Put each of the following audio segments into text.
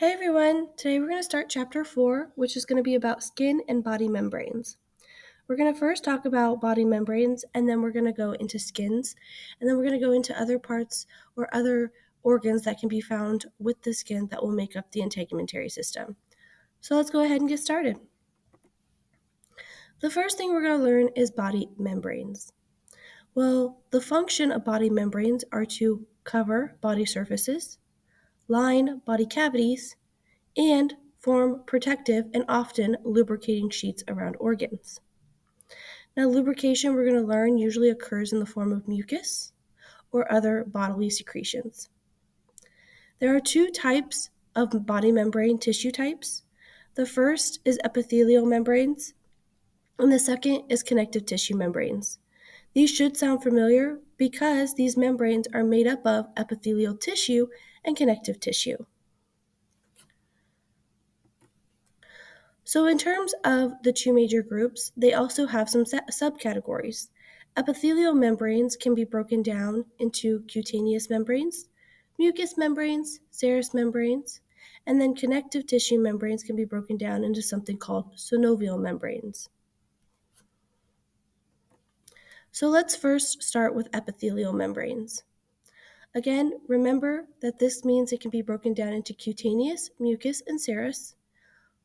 Hey everyone, today we're going to start chapter 4, which is going to be about skin and body membranes. We're going to first talk about body membranes, and then we're going to go into skins, and then we're going to go into other parts or other organs that can be found with the skin that will make up the integumentary system. So let's go ahead and get started. The first thing we're going to learn is body membranes. Well, the function of body membranes are to cover body surfaces, line body cavities, and form protective and often lubricating sheets around organs. Now, lubrication, we're going to learn, usually occurs in the form of mucus or other bodily secretions. There are two types of body membrane tissue types. The first is epithelial membranes, and the second is connective tissue membranes. These should sound familiar because these membranes are made up of epithelial tissue and connective tissue. So in terms of the two major groups, they also have some subcategories. Epithelial membranes can be broken down into cutaneous membranes, mucous membranes, serous membranes, and then connective tissue membranes can be broken down into something called synovial membranes. So let's first start with epithelial membranes. Again, remember that this means it can be broken down into cutaneous, mucous, and serous.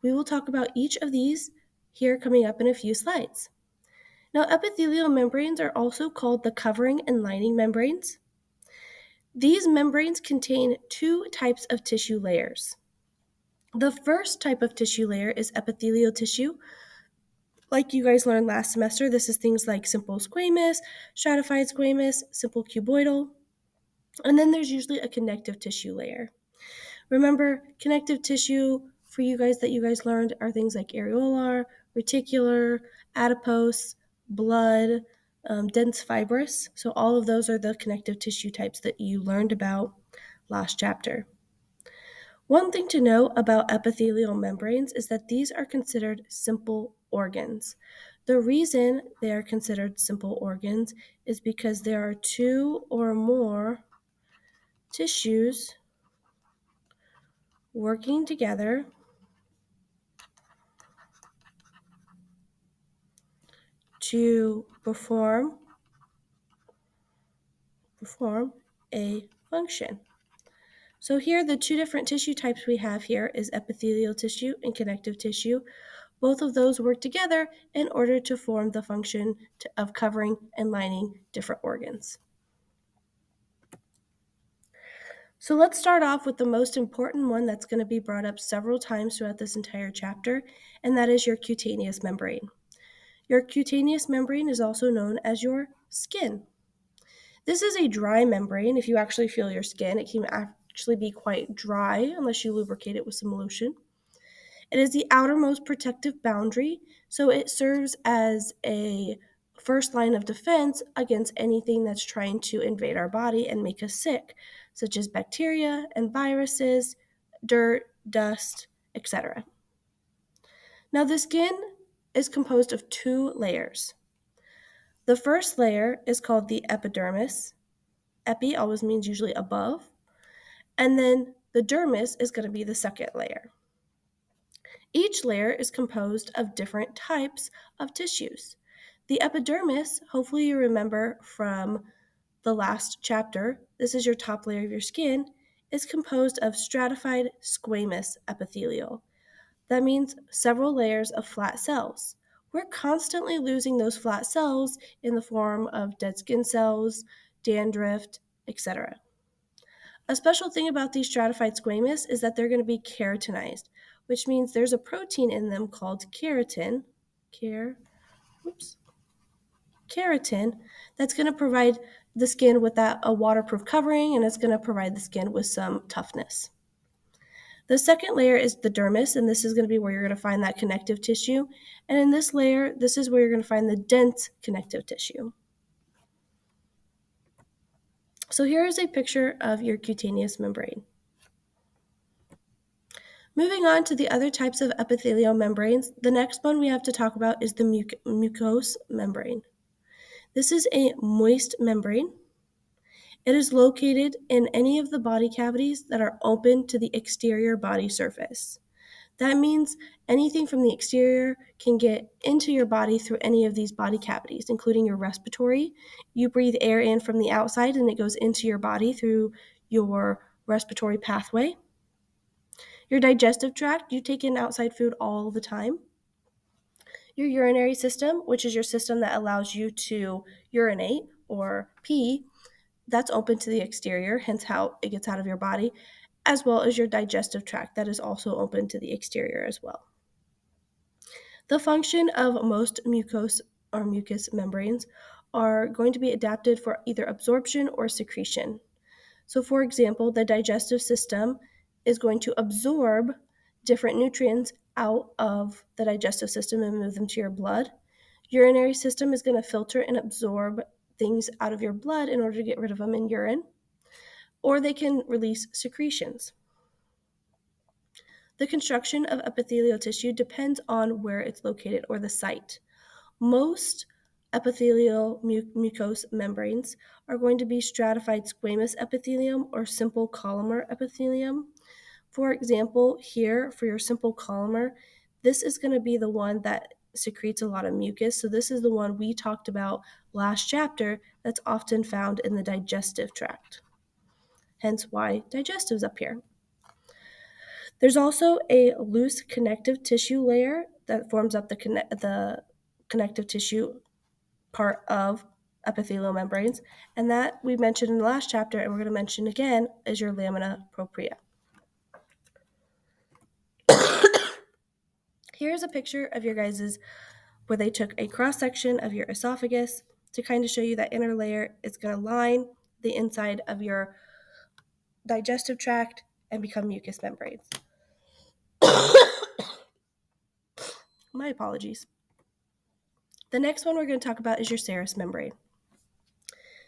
We will talk about each of these here coming up in a few slides. Now, epithelial membranes are also called the covering and lining membranes. These membranes contain two types of tissue layers. The first type of tissue layer is epithelial tissue. Like you guys learned last semester, this is things like simple squamous, stratified squamous, simple cuboidal, and then there's usually a connective tissue layer. Remember, connective tissue for you guys that you guys learned are things like areolar, reticular, adipose, blood, dense fibrous. So all of those are the connective tissue types that you learned about last chapter. One thing to know about epithelial membranes is that these are considered simple organs. The reason they are considered simple organs is because there are two or more tissues working together to perform a function. So here, the two different tissue types we have here is epithelial tissue and connective tissue. Both of those work together in order to form the function of covering and lining different organs. So let's start off with the most important one that's going to be brought up several times throughout this entire chapter, and that is your cutaneous membrane. Your cutaneous membrane is also known as your skin. This is a dry membrane. If you actually feel your skin, it can actually be quite dry unless you lubricate it with some lotion. It is the outermost protective boundary, so it serves as a first line of defense against anything that's trying to invade our body and make us sick, such as bacteria and viruses, dirt, dust, etc. Now, the skin is composed of two layers. The first layer is called the epidermis. Epi always means usually above. And then the dermis is going to be the second layer. Each layer is composed of different types of tissues. The epidermis, hopefully you remember from the last chapter, this is your top layer of your skin, is composed of stratified squamous epithelial. That means several layers of flat cells. We're constantly losing those flat cells in the form of dead skin cells, dandruff, etc. A special thing about these stratified squamous is that they're going to be keratinized, which means there's a protein in them called keratin, that's going to provide the skin with a waterproof covering, and it's going to provide the skin with some toughness. The second layer is the dermis, and this is going to be where you're going to find that connective tissue. And in this layer, this is where you're going to find the dense connective tissue. So here is a picture of your cutaneous membrane. Moving on to the other types of epithelial membranes, the next one we have to talk about is the mucose membrane. This is a moist membrane. It is located in any of the body cavities that are open to the exterior body surface. That means anything from the exterior can get into your body through any of these body cavities, including your respiratory. You breathe air in from the outside and it goes into your body through your respiratory pathway. Your digestive tract, you take in outside food all the time. Your urinary system, which is your system that allows you to urinate or pee, that's open to the exterior, hence how it gets out of your body, as well as your digestive tract that is also open to the exterior as well. The function of most mucose or mucous membranes are going to be adapted for either absorption or secretion. So for example, the digestive system is going to absorb different nutrients out of the digestive system and move them to your blood. Urinary system is going to filter and absorb things out of your blood in order to get rid of them in urine, or they can release secretions. The construction of epithelial tissue depends on where it's located or the site. Most epithelial mucose membranes are going to be stratified squamous epithelium or simple columnar epithelium. For example, here for your simple columnar, this is going to be the one that secretes a lot of mucus. So this is the one we talked about last chapter that's often found in the digestive tract. Hence why digestive's up here. There's also a loose connective tissue layer that forms up the connective tissue part of epithelial membranes, and that we mentioned in the last chapter, and we're going to mention again, is your lamina propria. Here's a picture of your guys's where they took a cross-section of your esophagus to kind of show you that inner layer is going to line the inside of your digestive tract and become mucous membranes. My apologies. The next one we're going to talk about is your serous membrane.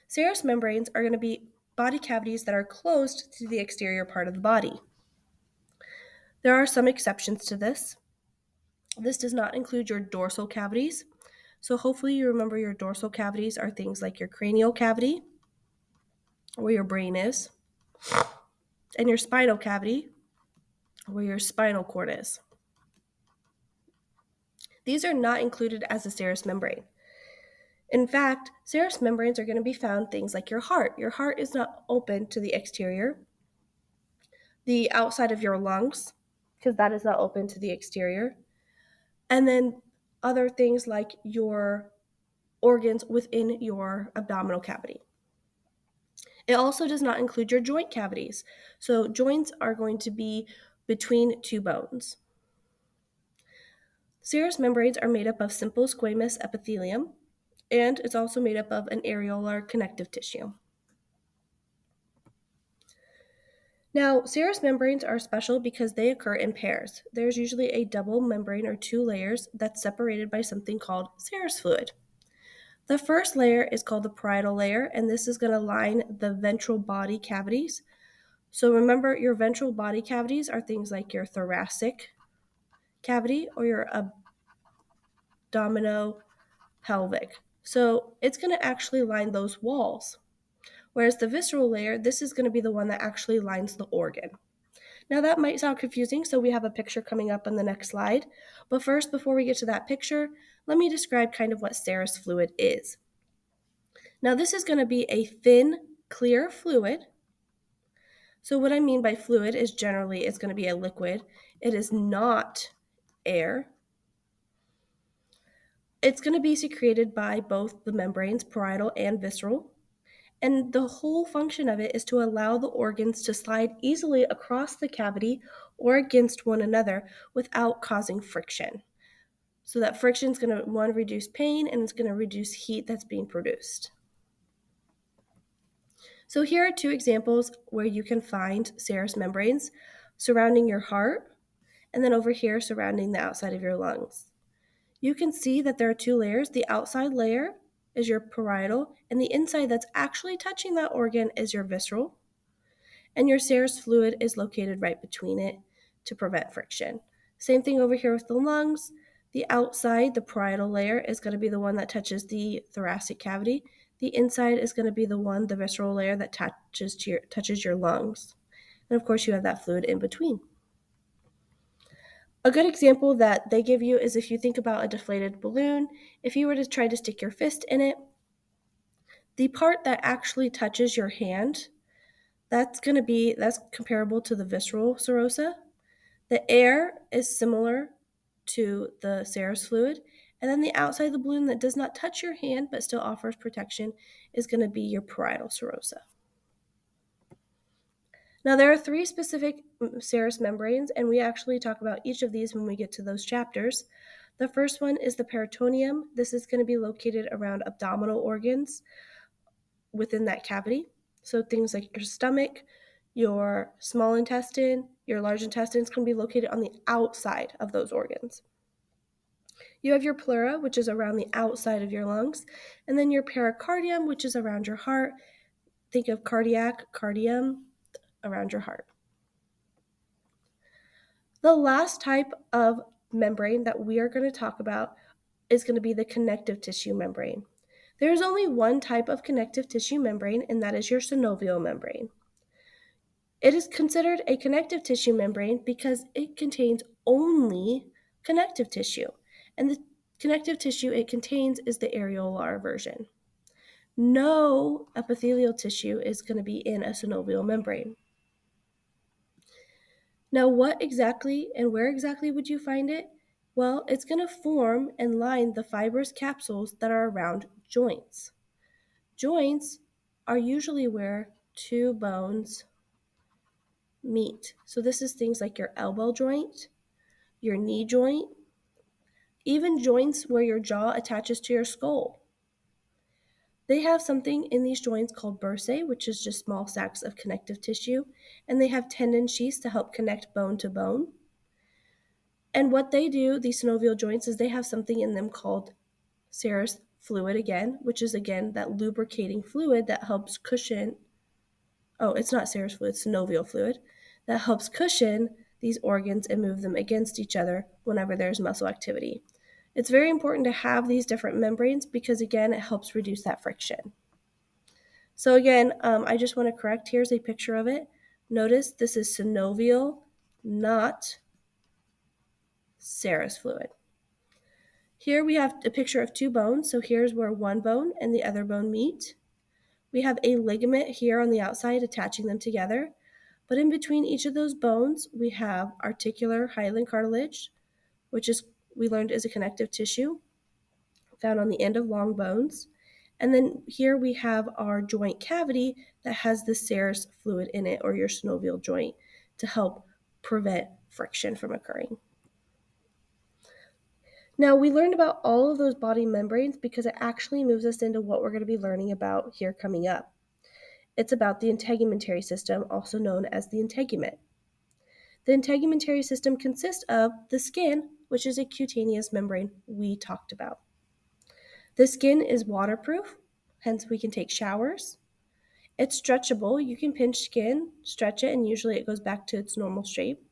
Serous membranes are going to be body cavities that are closed to the exterior part of the body. There are some exceptions to this. This does not include your dorsal cavities. So hopefully you remember your dorsal cavities are things like your cranial cavity, where your brain is, and your spinal cavity, where your spinal cord is. These are not included as a serous membrane. In fact, serous membranes are going to be found things like your heart. Your heart is not open to the exterior. The outside of your lungs, because that is not open to the exterior. And then other things like your organs within your abdominal cavity. It also does not include your joint cavities. So joints are going to be between two bones. Serous membranes are made up of simple squamous epithelium, and it's also made up of an areolar connective tissue. Now, serous membranes are special because they occur in pairs. There's usually a double membrane or two layers that's separated by something called serous fluid. The first layer is called the parietal layer, and this is going to line the ventral body cavities. So remember, your ventral body cavities are things like your thoracic cavity or your abdominopelvic. So it's going to actually line those walls. Whereas the visceral layer, this is going to be the one that actually lines the organ. Now that might sound confusing, so we have a picture coming up on the next slide. But first, before we get to that picture, let me describe kind of what serous fluid is. Now this is going to be a thin, clear fluid. So what I mean by fluid is generally it's going to be a liquid. It is not air. It's going to be secreted by both the membranes, parietal and visceral. And the whole function of it is to allow the organs to slide easily across the cavity or against one another without causing friction. So that friction is going to, one, reduce pain, and it's going to reduce heat that's being produced. So here are two examples where you can find serous membranes surrounding your heart, and then over here surrounding the outside of your lungs. You can see that there are two layers. The outside layer is your parietal, and the inside that's actually touching that organ is your visceral. And your serous fluid is located right between it to prevent friction. Same thing over here with the lungs. The outside, the parietal layer, is going to be the one that touches the thoracic cavity. The inside is going to be the visceral layer that touches your lungs. And of course, you have that fluid in between. A good example that they give you is if you think about a deflated balloon, if you were to try to stick your fist in it, the part that actually touches your hand, that's comparable to the visceral serosa. The air is similar to the serous fluid, and then the outside of the balloon that does not touch your hand but still offers protection is going to be your parietal serosa. Now, there are 3 specific serous membranes, and we actually talk about each of these when we get to those chapters. The first one is the peritoneum. This is going to be located around abdominal organs within that cavity. So things like your stomach, your small intestine, your large intestines can be located on the outside of those organs. You have your pleura, which is around the outside of your lungs, and then your pericardium, which is around your heart. Think of cardium, around your heart. The last type of membrane that we are going to talk about is going to be the connective tissue membrane. There is only one type of connective tissue membrane, and that is your synovial membrane. It is considered a connective tissue membrane because it contains only connective tissue, and the connective tissue it contains is the areolar version. No epithelial tissue is going to be in a synovial membrane. Now, what exactly and where exactly would you find it? Well, it's going to form and line the fibrous capsules that are around joints. Joints are usually where 2 bones meet. So this is things like your elbow joint, your knee joint, even joints where your jaw attaches to your skull. They have something in these joints called bursae, which is just small sacs of connective tissue, and they have tendon sheaths to help connect bone to bone. And what they do, these synovial joints, is they have something in them called serous fluid again, which is again that lubricating fluid that helps cushion. Oh, it's not serous fluid, it's synovial fluid that helps cushion these organs and move them against each other whenever there's muscle activity. It's very important to have these different membranes because, again, it helps reduce that friction. So again, I just want to correct, here's a picture of it. Notice this is synovial, not serous fluid. Here we have a picture of 2 bones. So here's where one bone and the other bone meet. We have a ligament here on the outside attaching them together. But in between each of those bones, we have articular hyaline cartilage, which is we learned is a connective tissue found on the end of long bones. And then here we have our joint cavity that has the serous fluid in it, or your synovial joint, to help prevent friction from occurring. Now, we learned about all of those body membranes because it actually moves us into what we're going to be learning about here coming up. It's about the integumentary system, also known as the integument. The integumentary system consists of the skin, which is a cutaneous membrane we talked about. The skin is waterproof, hence we can take showers. It's stretchable. You can pinch skin, stretch it, and usually it goes back to its normal shape.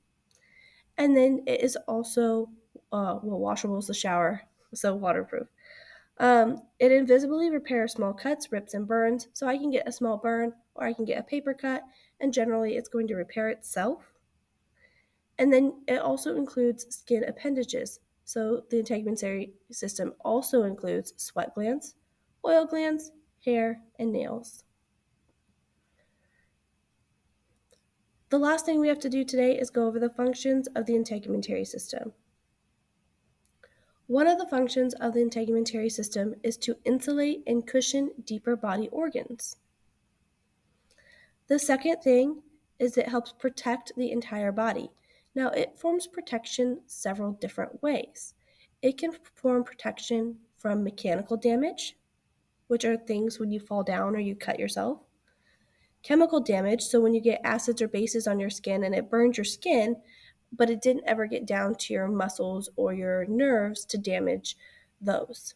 And then it is also, washable is the shower, so waterproof. It invisibly repairs small cuts, rips, and burns. So I can get a small burn or I can get a paper cut, and generally it's going to repair itself. And then it also includes skin appendages. So the integumentary system also includes sweat glands, oil glands, hair, and nails. The last thing we have to do today is go over the functions of the integumentary system. One of the functions of the integumentary system is to insulate and cushion deeper body organs. The second thing is it helps protect the entire body. Now, it forms protection several different ways. It can form protection from mechanical damage, which are things when you fall down or you cut yourself. Chemical damage, so when you get acids or bases on your skin and it burns your skin, but it didn't ever get down to your muscles or your nerves to damage those.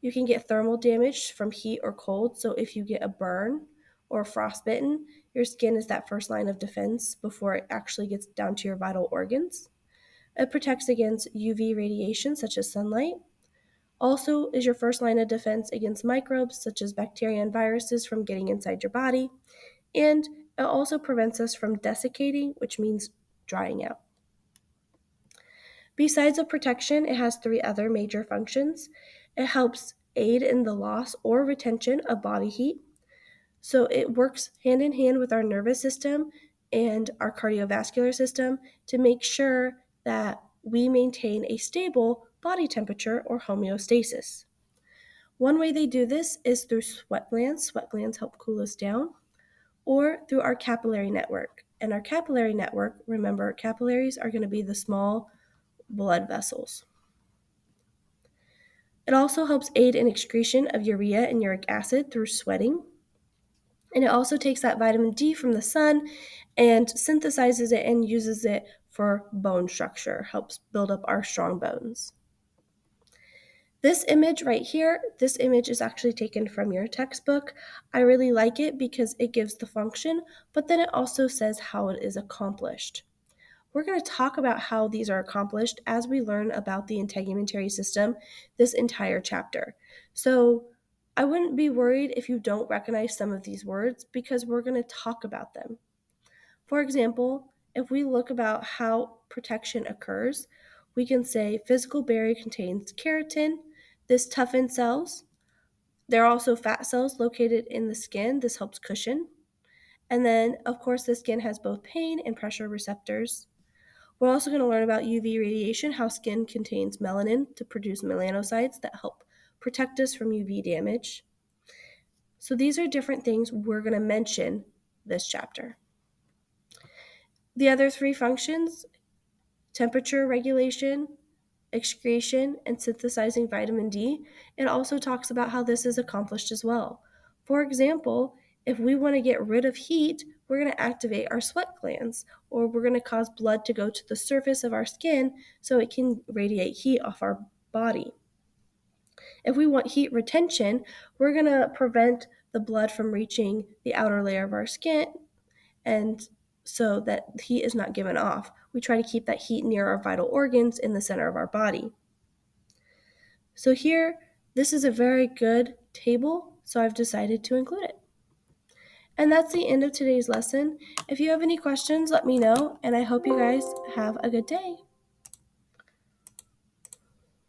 You can get thermal damage from heat or cold, so if you get a burn or frostbitten, your skin is that first line of defense before it actually gets down to your vital organs. It protects against UV radiation, such as sunlight. Also is your first line of defense against microbes such as bacteria and viruses from getting inside your body, and it also prevents us from desiccating, which means drying out. Besides the protection, it has 3 other major functions. It helps aid in the loss or retention of body heat. So it works hand in hand with our nervous system and our cardiovascular system to make sure that we maintain a stable body temperature or homeostasis. One way they do this is through sweat glands. Sweat glands help cool us down, or through our capillary network. And our capillary network, remember, capillaries are going to be the small blood vessels. It also helps aid in excretion of urea and uric acid through sweating. And it also takes that vitamin D from the sun and synthesizes it and uses it for bone structure, helps build up our strong bones. This image right here, this image is actually taken from your textbook. I really like it because it gives the function, but then it also says how it is accomplished. We're going to talk about how these are accomplished as we learn about the integumentary system this entire chapter. So I wouldn't be worried if you don't recognize some of these words because we're going to talk about them. For example, if we look about how protection occurs, we can say physical barrier contains keratin. This toughens cells. There are also fat cells located in the skin. This helps cushion. And then, of course, the skin has both pain and pressure receptors. We're also going to learn about UV radiation, how skin contains melanin to produce melanocytes that help protect us from UV damage. So these are different things we're going to mention this chapter. The other 3 functions, temperature regulation, excretion, and synthesizing vitamin D, it also talks about how this is accomplished as well. For example, if we want to get rid of heat, we're going to activate our sweat glands, or we're going to cause blood to go to the surface of our skin so it can radiate heat off our body. If we want heat retention, we're going to prevent the blood from reaching the outer layer of our skin, and so that heat is not given off. We try to keep that heat near our vital organs in the center of our body. So here, this is a very good table, so I've decided to include it. And that's the end of today's lesson. If you have any questions, let me know, and I hope you guys have a good day.